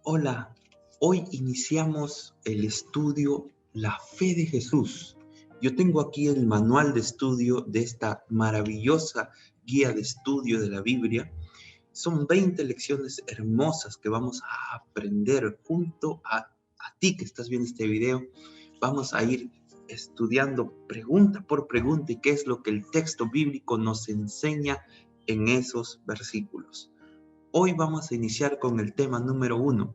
Hola, hoy iniciamos el estudio La Fe de Jesús. Yo tengo aquí el manual de estudio de esta maravillosa guía de estudio de la Biblia. Son 20 lecciones hermosas que vamos a aprender junto a ti que estás viendo este video. Vamos a ir estudiando pregunta por pregunta y qué es lo que el texto bíblico nos enseña en esos versículos. Hoy vamos a iniciar con el tema número 1.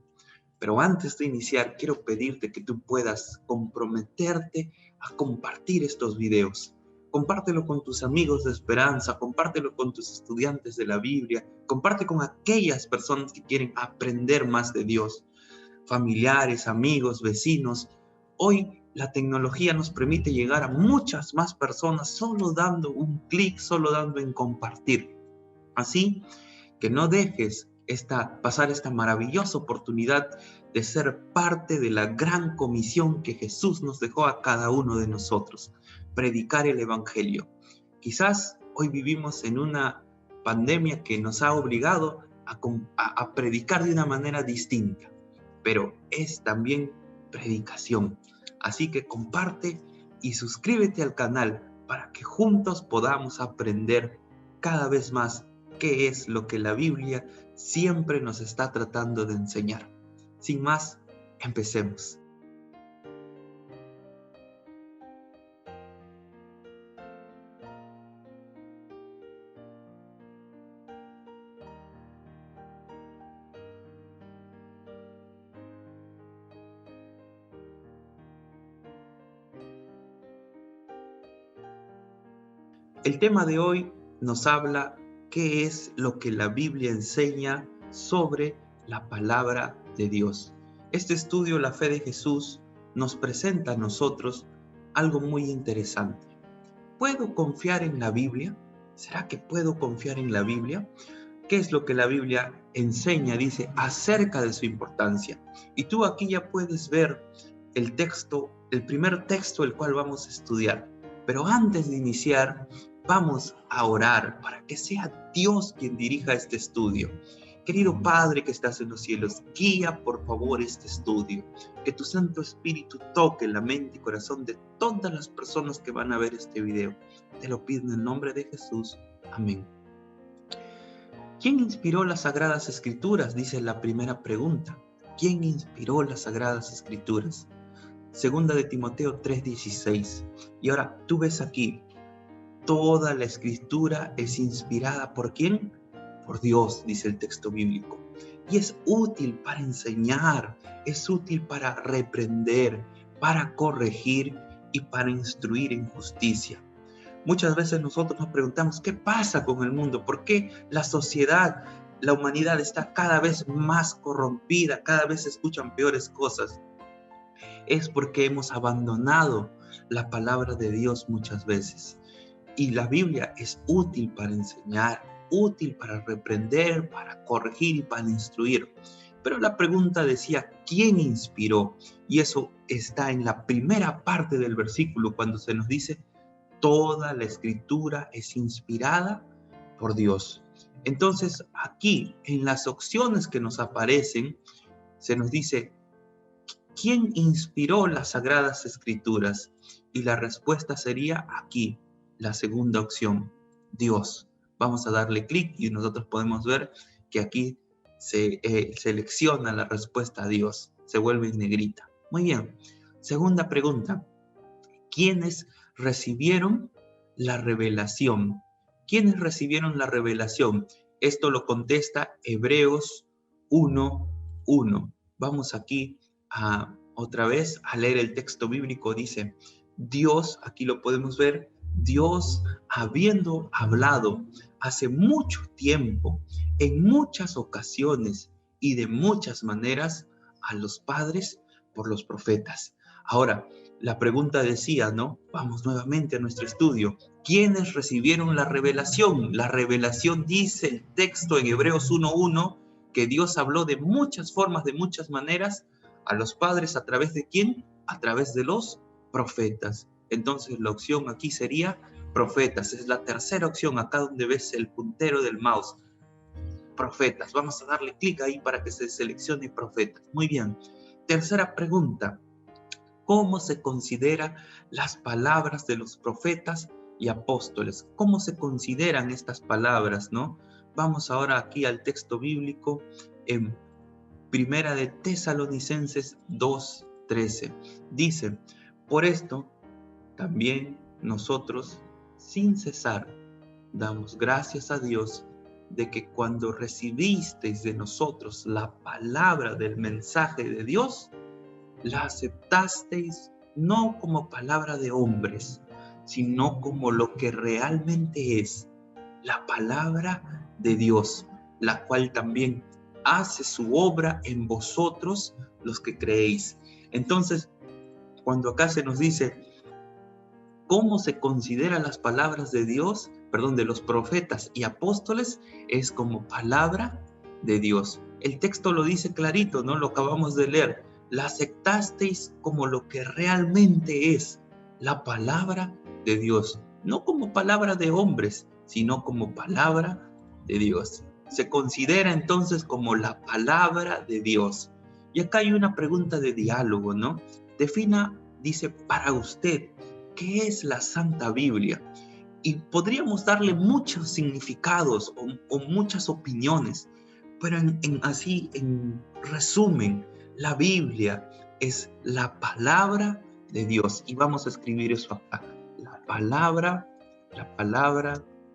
Pero antes de iniciar, quiero pedirte que tú puedas comprometerte a compartir estos videos. Compártelo con tus amigos de esperanza, compártelo con tus estudiantes de la Biblia, comparte con aquellas personas que quieren aprender más de Dios, familiares, amigos, vecinos. Hoy la tecnología nos permite llegar a muchas más personas solo dando un clic, solo dando en compartir. Así que no dejes pasar esta maravillosa oportunidad de ser parte de la gran comisión que Jesús nos dejó a cada uno de nosotros, predicar el Evangelio. Quizás hoy vivimos en una pandemia que nos ha obligado a predicar de una manera distinta, pero es también predicación. Así que comparte y suscríbete al canal para que juntos podamos aprender cada vez más qué es lo que la Biblia siempre nos está tratando de enseñar. Sin más, empecemos. El tema de hoy nos habla qué es lo que la Biblia enseña sobre la palabra de Dios. Este estudio, La Fe de Jesús, nos presenta a nosotros algo muy interesante. ¿Puedo confiar en la Biblia? ¿Será que puedo confiar en la Biblia? ¿Qué es lo que la Biblia enseña, dice, acerca de su importancia? Y tú aquí ya puedes ver el texto, el primer texto el cual vamos a estudiar. Pero antes de iniciar, vamos a orar para que sea Dios quien dirija este estudio. Querido Padre que estás en los cielos, guía por favor este estudio. Que tu Santo Espíritu toque la mente y corazón de todas las personas que van a ver este video. Te lo pido en el nombre de Jesús. Amén. ¿Quién inspiró las Sagradas Escrituras? Dice la primera pregunta. ¿Quién inspiró las Sagradas Escrituras? Segunda de Timoteo 3:16. Y ahora tú ves aquí, toda la Escritura es inspirada ¿por quién? Por Dios, dice el texto bíblico. Y es útil para enseñar, es útil para reprender, para corregir y para instruir en justicia. Muchas veces nosotros nos preguntamos, ¿qué pasa con el mundo? ¿Por qué la sociedad, la humanidad está cada vez más corrompida? Cada vez se escuchan peores cosas. Es porque hemos abandonado la palabra de Dios muchas veces. Y la Biblia es útil para enseñar, útil para reprender, para corregir y para instruir. Pero la pregunta decía, ¿quién inspiró? Y eso está en la primera parte del versículo cuando se nos dice, toda la Escritura es inspirada por Dios. Entonces, aquí, en las opciones que nos aparecen, se nos dice, ¿quién inspiró las Sagradas Escrituras? Y la respuesta sería aquí, la segunda opción, Dios. Vamos a darle clic y nosotros podemos ver que aquí se selecciona la respuesta a Dios, se vuelve en negrita. Muy bien, segunda pregunta, ¿quiénes recibieron la revelación? ¿Quiénes recibieron la revelación? Esto lo contesta Hebreos 1:1. Vamos aquí otra vez a leer el texto bíblico. Dice, Dios, aquí lo podemos ver, Dios habiendo hablado hace mucho tiempo, en muchas ocasiones y de muchas maneras a los padres por los profetas. Ahora, la pregunta decía, ¿no? Vamos nuevamente a nuestro estudio. ¿Quiénes recibieron la revelación? La revelación dice el texto en Hebreos 1:1 que Dios habló de muchas formas, de muchas maneras a los padres. ¿A través de quién? A través de los profetas. Entonces la opción aquí sería profetas. Es la tercera opción, acá donde ves el puntero del mouse. profetas. Vamos a darle clic ahí para que se seleccione profetas. Muy bien. Tercera pregunta. ¿Cómo se consideran las palabras de los profetas y apóstoles? ¿Cómo se consideran estas palabras, no? Vamos ahora aquí al texto bíblico en Primera de Tesalonicenses 2:13. Dice: por esto también nosotros, sin cesar, damos gracias a Dios de que cuando recibisteis de nosotros la palabra del mensaje de Dios, la aceptasteis no como palabra de hombres, sino como lo que realmente es, la palabra de Dios, la cual también hace su obra en vosotros los que creéis. Entonces, cuando acá se nos dice cómo se consideran las palabras de Dios, de los profetas y apóstoles, es como palabra de Dios. El texto lo dice clarito, ¿no? Lo acabamos de leer. La aceptasteis como lo que realmente es, la palabra de Dios. No como palabra de hombres, sino como palabra de Dios. Se considera entonces como la palabra de Dios. Y acá hay una pregunta de diálogo, ¿no? Defina, dice, para usted, ¿qué es la Santa Biblia? Y podríamos darle muchos significados o muchas opiniones, pero en resumen, la Biblia es la palabra de Dios. Y vamos a escribir eso acá. La palabra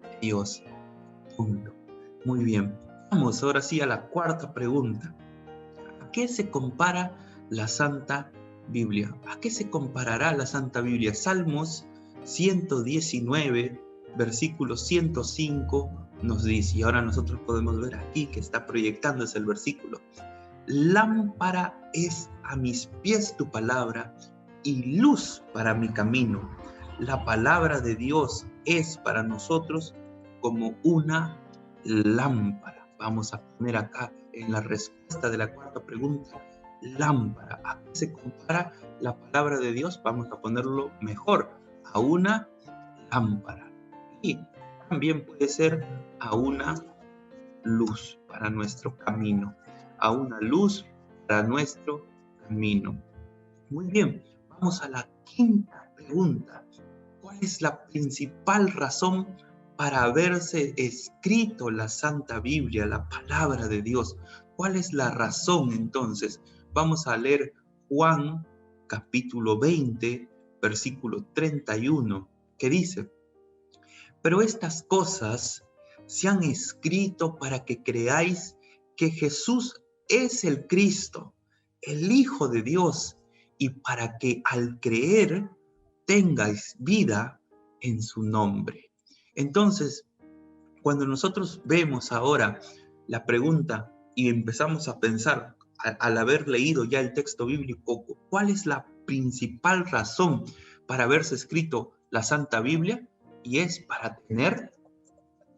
de Dios. Punto. Muy bien. Vamos ahora sí a la cuarta pregunta. ¿A qué se compara la Santa Biblia? ¿A qué se comparará la Santa Biblia? Salmos 119, versículo 105 nos dice, y ahora nosotros podemos ver aquí que está proyectándose el versículo: lámpara es a mis pies tu palabra y luz para mi camino. La palabra de Dios es para nosotros como una lámpara. Vamos a poner acá en la respuesta de la cuarta pregunta, lámpara. ¿A qué se compara la palabra de Dios? Vamos a ponerlo mejor, a una lámpara. Y también puede ser a una luz para nuestro camino, a una luz para nuestro camino. Muy bien, vamos a la quinta pregunta. ¿Cuál es la principal razón para haberse escrito la Santa Biblia, la palabra de Dios? ¿Cuál es la razón entonces? Vamos a leer Juan capítulo 20, versículo 31, que dice: pero estas cosas se han escrito para que creáis que Jesús es el Cristo, el Hijo de Dios, y para que al creer tengáis vida en su nombre. Entonces, cuando nosotros vemos ahora la pregunta y empezamos a pensar, al haber leído ya el texto bíblico, ¿cuál es la principal razón para haberse escrito la Santa Biblia? Y es para tener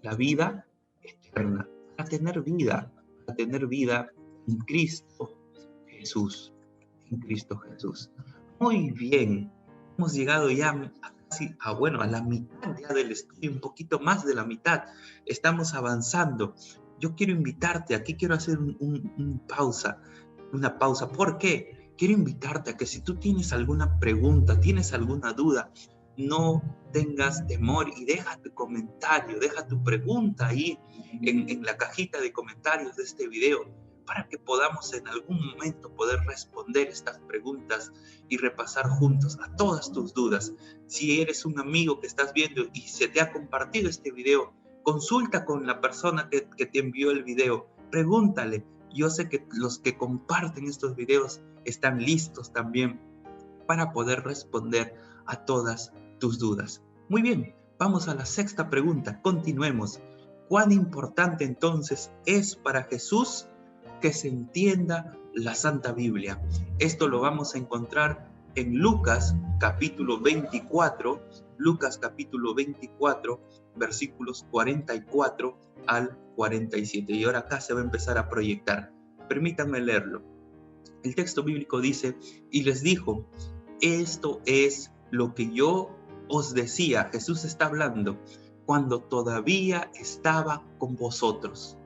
la vida eterna, para tener vida en Cristo Jesús, en Cristo Jesús. Muy bien, hemos llegado ya a casi a la mitad ya del estudio, un poquito más de la mitad, estamos avanzando. Yo quiero invitarte, aquí quiero hacer una pausa. ¿Por qué? Quiero invitarte a que si tú tienes alguna pregunta, tienes alguna duda, no tengas temor y deja tu comentario, deja tu pregunta ahí en la cajita de comentarios de este video, para que podamos en algún momento poder responder estas preguntas y repasar juntos a todas tus dudas. Si eres un amigo que estás viendo y se te ha compartido este video, consulta con la persona que te envió el video, pregúntale. Yo sé que los que comparten estos videos están listos también para poder responder a todas tus dudas. Muy bien, vamos a la sexta pregunta. Continuemos. ¿Cuán importante entonces es para Jesús que se entienda la Santa Biblia? Esto lo vamos a encontrar en Lucas capítulo 24, versículos 44 al 47. Y ahora acá se va a empezar a proyectar. Permítanme leerlo. El texto bíblico dice: y les dijo, esto es lo que yo os decía. Jesús está hablando cuando todavía estaba con vosotros,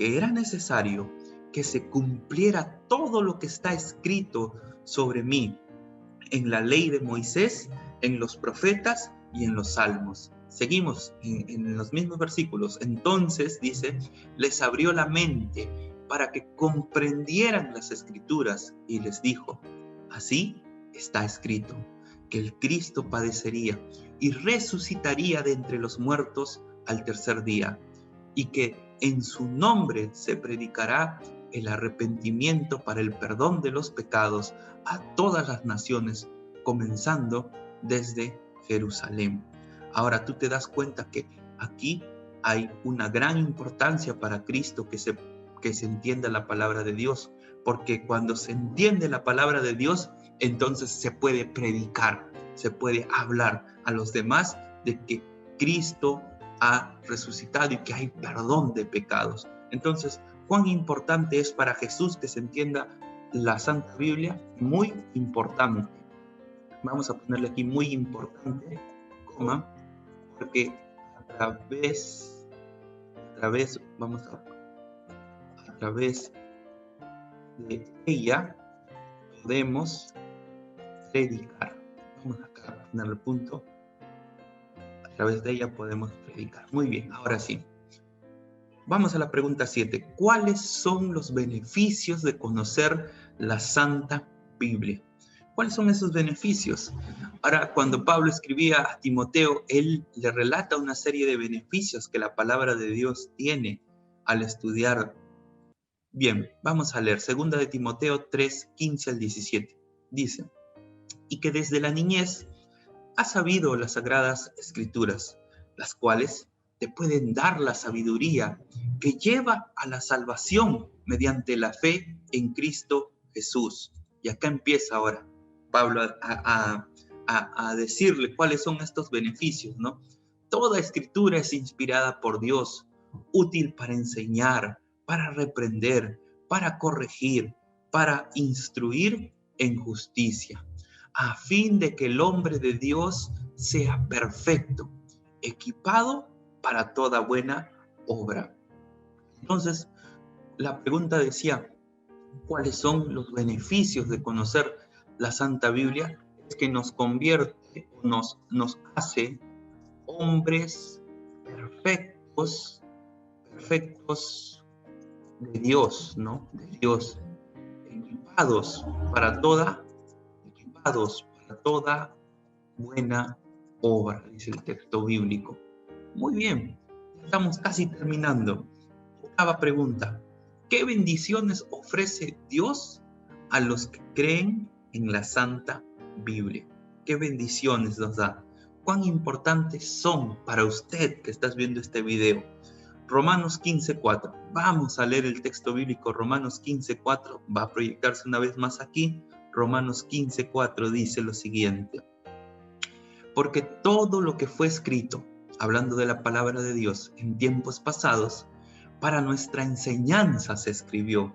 porque era necesario que se cumpliera todo lo que está escrito sobre mí en la ley de Moisés, en los profetas y en los salmos. Seguimos en los mismos versículos. Entonces, dice, les abrió la mente para que comprendieran las escrituras y les dijo, así está escrito, que el Cristo padecería y resucitaría de entre los muertos al tercer día, y que en su nombre se predicará el arrepentimiento para el perdón de los pecados a todas las naciones, comenzando desde Jerusalén. Ahora tú te das cuenta que aquí hay una gran importancia para Cristo que se entienda la palabra de Dios, porque cuando se entiende la palabra de Dios, entonces se puede predicar, se puede hablar a los demás de que Cristo ha resucitado y que hay perdón de pecados. Entonces, ¿cuán importante es para Jesús que se entienda la Santa Biblia? Muy importante. Vamos a ponerle aquí muy importante, coma, porque a través de ella podemos predicar. Vamos acá a ponerle punto. A través de ella podemos predicar. Muy bien, ahora sí. Vamos a la pregunta 7. ¿Cuáles son los beneficios de conocer la Santa Biblia? ¿Cuáles son esos beneficios? Ahora, cuando Pablo escribía a Timoteo, él le relata una serie de beneficios que la palabra de Dios tiene al estudiar. Bien, vamos a leer 2 de Timoteo 3, 15 al 17. Dice, y que desde la niñez has sabido las sagradas escrituras, las cuales te pueden dar la sabiduría que lleva a la salvación mediante la fe en Cristo Jesús. Y acá empieza ahora Pablo a decirle cuáles son estos beneficios, ¿no? Toda escritura es inspirada por Dios, útil para enseñar, para reprender, para corregir, para instruir en justicia, a fin de que el hombre de Dios sea perfecto, equipado para toda buena obra. Entonces, la pregunta decía, ¿cuáles son los beneficios de conocer la Santa Biblia? Es que nos convierte, nos hace hombres perfectos de Dios, ¿no? De Dios, equipados para toda buena obra, dice el texto bíblico. Muy bien, estamos casi terminando. Octava pregunta. ¿Qué bendiciones ofrece Dios a los que creen en la Santa Biblia? ¿Qué bendiciones nos da? ¿Cuán importantes son para usted que estás viendo este video? Romanos 15:4. Vamos a leer el texto bíblico. Romanos 15:4 va a proyectarse una vez más aquí. Romanos 15:4 dice lo siguiente. Porque todo lo que fue escrito, hablando de la palabra de Dios en tiempos pasados, para nuestra enseñanza se escribió,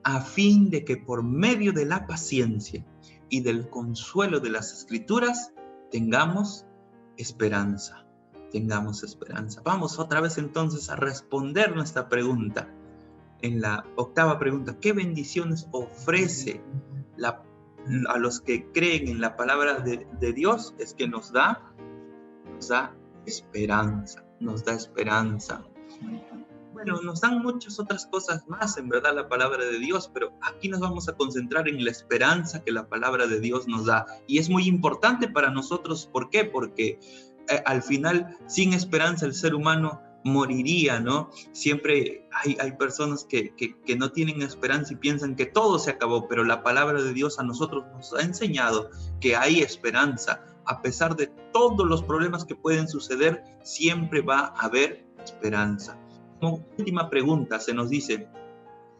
a fin de que por medio de la paciencia y del consuelo de las Escrituras tengamos esperanza. Vamos otra vez entonces a responder nuestra pregunta. En la octava pregunta, ¿qué bendiciones ofrece a los que creen en la palabra de Dios? Es que nos da esperanza. Bueno, nos dan muchas otras cosas más, en verdad, la palabra de Dios, pero aquí nos vamos a concentrar en la esperanza que la palabra de Dios nos da. Y es muy importante para nosotros. ¿Por qué? Porque al final, sin esperanza, el ser humano moriría, ¿no? Siempre hay personas que no tienen esperanza y piensan que todo se acabó, pero la palabra de Dios a nosotros nos ha enseñado que hay esperanza. A pesar de todos los problemas que pueden suceder, siempre va a haber esperanza. Como última pregunta se nos dice,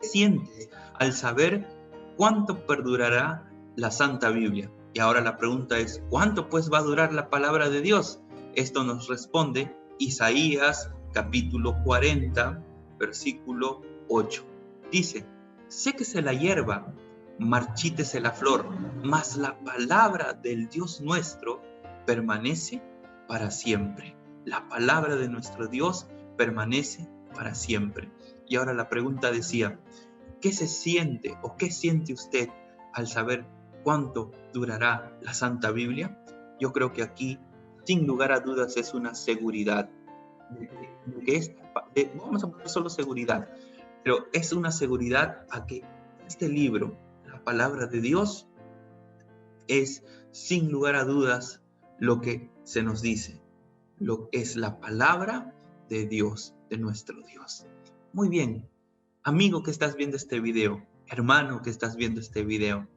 ¿qué sientes al saber cuánto perdurará la Santa Biblia? Y ahora la pregunta es, ¿cuánto pues va a durar la palabra de Dios? Esto nos responde Isaías capítulo 40, versículo 8. Dice, séquese la hierba, marchítese la flor, mas la palabra del Dios nuestro permanece para siempre. La palabra de nuestro Dios permanece para siempre. Y ahora la pregunta decía, ¿qué se siente o qué siente usted al saber cuánto durará la Santa Biblia? Yo creo que aquí, sin lugar a dudas, es una seguridad. Vamos a poner solo seguridad, pero es una seguridad a que este libro, la palabra de Dios, es sin lugar a dudas lo que se nos dice, lo que es la palabra de Dios, de nuestro Dios. Muy bien, amigo que estás viendo este video, hermano que estás viendo este video,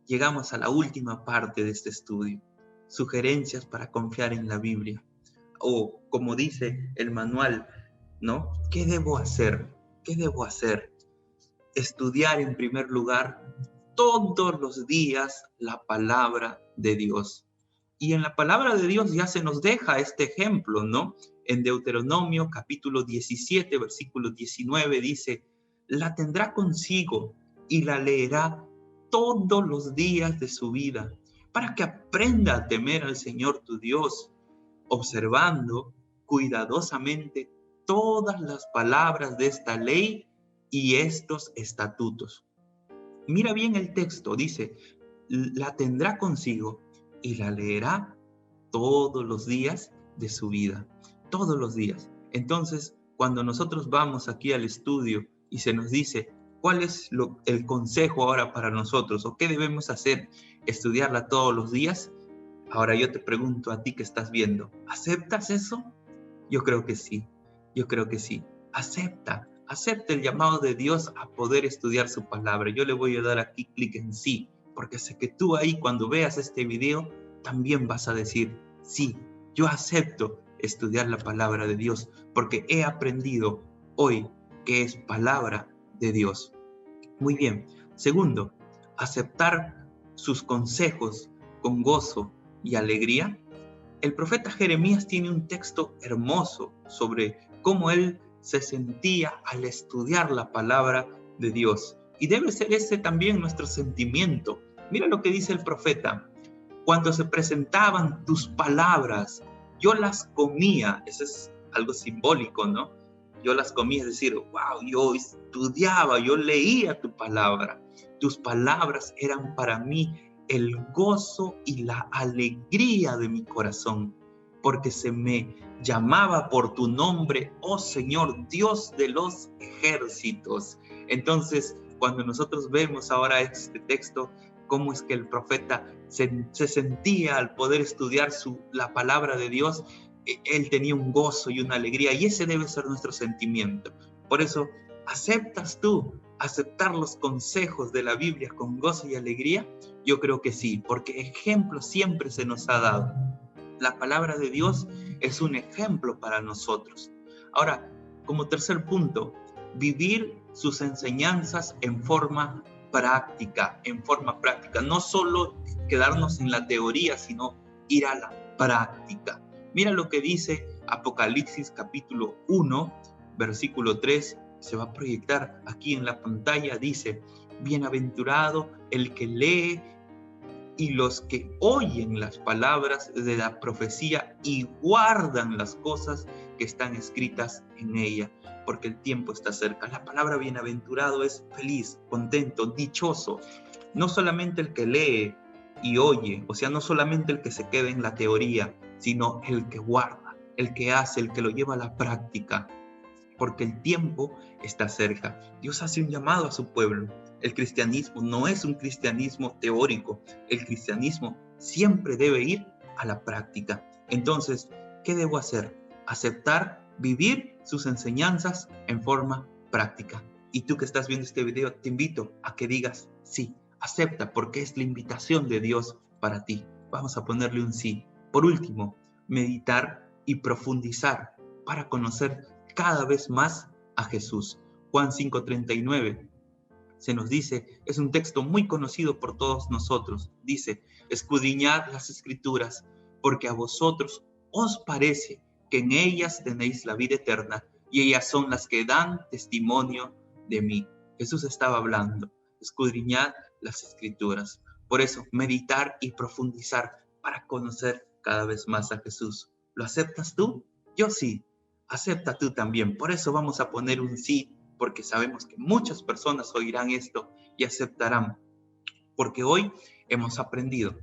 llegamos a la última parte de este estudio, sugerencias para confiar en la Biblia. O como dice el manual, ¿no? ¿Qué debo hacer? ¿Qué debo hacer? Estudiar en primer lugar todos los días la palabra de Dios. Y en la palabra de Dios ya se nos deja este ejemplo, ¿no? En Deuteronomio capítulo 17, versículo 19 dice, la tendrá consigo y la leerá todos los días de su vida, para que aprenda a temer al Señor tu Dios, observando cuidadosamente todas las palabras de esta ley y estos estatutos. Mira bien el texto, dice, la tendrá consigo y la leerá todos los días de su vida, todos los días. Entonces, cuando nosotros vamos aquí al estudio y se nos dice, ¿cuál es el consejo ahora para nosotros o qué debemos hacer? ¿Estudiarla todos los días? Ahora yo te pregunto a ti que estás viendo, ¿aceptas eso? Yo creo que sí, yo creo que sí. Acepta el llamado de Dios a poder estudiar su palabra. Yo le voy a dar aquí clic en sí, porque sé que tú ahí cuando veas este video también vas a decir, sí, yo acepto estudiar la palabra de Dios, porque he aprendido hoy que es palabra de Dios. Muy bien. Segundo, aceptar sus consejos con gozo y alegría. El profeta Jeremías tiene un texto hermoso sobre cómo él se sentía al estudiar la palabra de Dios. Y debe ser ese también nuestro sentimiento. Mira lo que dice el profeta. Cuando se presentaban tus palabras, yo las comía. Eso es algo simbólico, ¿no? Yo las comía, es decir, wow, yo estudiaba, yo leía tu palabra. Tus palabras eran para mí el gozo y la alegría de mi corazón, porque se me llamaba por tu nombre, oh Señor, Dios de los ejércitos. Entonces, cuando nosotros vemos ahora este texto, cómo es que el profeta se sentía al poder estudiar la palabra de Dios, él tenía un gozo y una alegría, y ese debe ser nuestro sentimiento. Por eso, ¿aceptas tú aceptar los consejos de la Biblia con gozo y alegría? Yo creo que sí, porque ejemplo siempre se nos ha dado. La palabra de Dios es un ejemplo para nosotros. Ahora, como tercer punto, vivir sus enseñanzas en forma práctica, no solo quedarnos en la teoría, sino ir a la práctica. Mira lo que dice Apocalipsis capítulo 1, versículo 3, se va a proyectar aquí en la pantalla, dice, bienaventurado el que lee y los que oyen las palabras de la profecía y guardan las cosas que están escritas en ella, porque el tiempo está cerca. La palabra bienaventurado es feliz, contento, dichoso. No solamente el que lee y oye, o sea, no solamente el que se queda en la teoría, sino el que guarda, el que hace, el que lo lleva a la práctica, porque el tiempo está cerca. Dios hace un llamado a su pueblo. El cristianismo no es un cristianismo teórico. El cristianismo siempre debe ir a la práctica. Entonces, ¿qué debo hacer? Aceptar, vivir sus enseñanzas en forma práctica. Y tú que estás viendo este video, te invito a que digas sí, acepta, porque es la invitación de Dios para ti. Vamos a ponerle un sí. Por último, meditar y profundizar para conocer cada vez más a Jesús. Juan 5:39 se nos dice, es un texto muy conocido por todos nosotros, dice, escudriñad las Escrituras, porque a vosotros os parece que en ellas tenéis la vida eterna, y ellas son las que dan testimonio de mí. Jesús estaba hablando, escudriñad las Escrituras. Por eso, meditar y profundizar para conocer cada vez más a Jesús. ¿Lo aceptas tú? Yo sí. Acepta tú también. Por eso vamos a poner un sí porque sabemos que muchas personas oirán esto y aceptarán, porque hoy hemos aprendido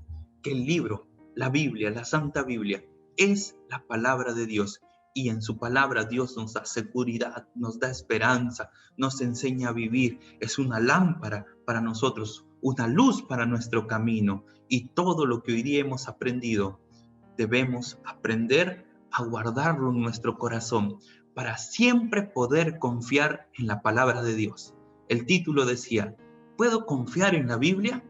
que el libro, la Biblia, la Santa Biblia, es la palabra de Dios. Y en su palabra Dios nos da seguridad, nos da esperanza, nos enseña a vivir. Es una lámpara para nosotros, una luz para nuestro camino. Y todo lo que hoy día hemos aprendido, debemos aprender a guardarlo en nuestro corazón para siempre poder confiar en la palabra de Dios. El título decía, ¿puedo confiar en la Biblia?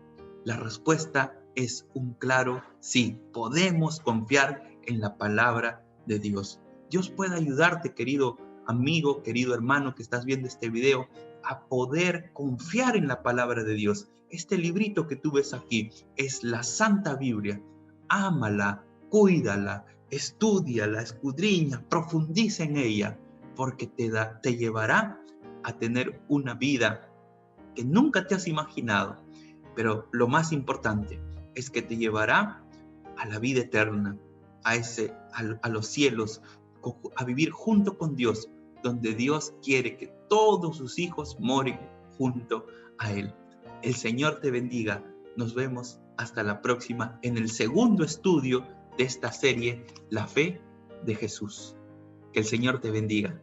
La respuesta es un claro sí. Podemos confiar en la palabra de Dios. Dios puede ayudarte, querido amigo, querido hermano que estás viendo este video, a poder confiar en la palabra de Dios. Este librito que tú ves aquí es la Santa Biblia. Ámala, cuídala, estúdiala, escudriña, profundiza en ella, porque te llevará a tener una vida que nunca te has imaginado. Pero lo más importante es que te llevará a la vida eterna, a los cielos, a vivir junto con Dios, donde Dios quiere que todos sus hijos moren junto a Él. El Señor te bendiga. Nos vemos hasta la próxima en el segundo estudio de esta serie, La Fe de Jesús. Que el Señor te bendiga.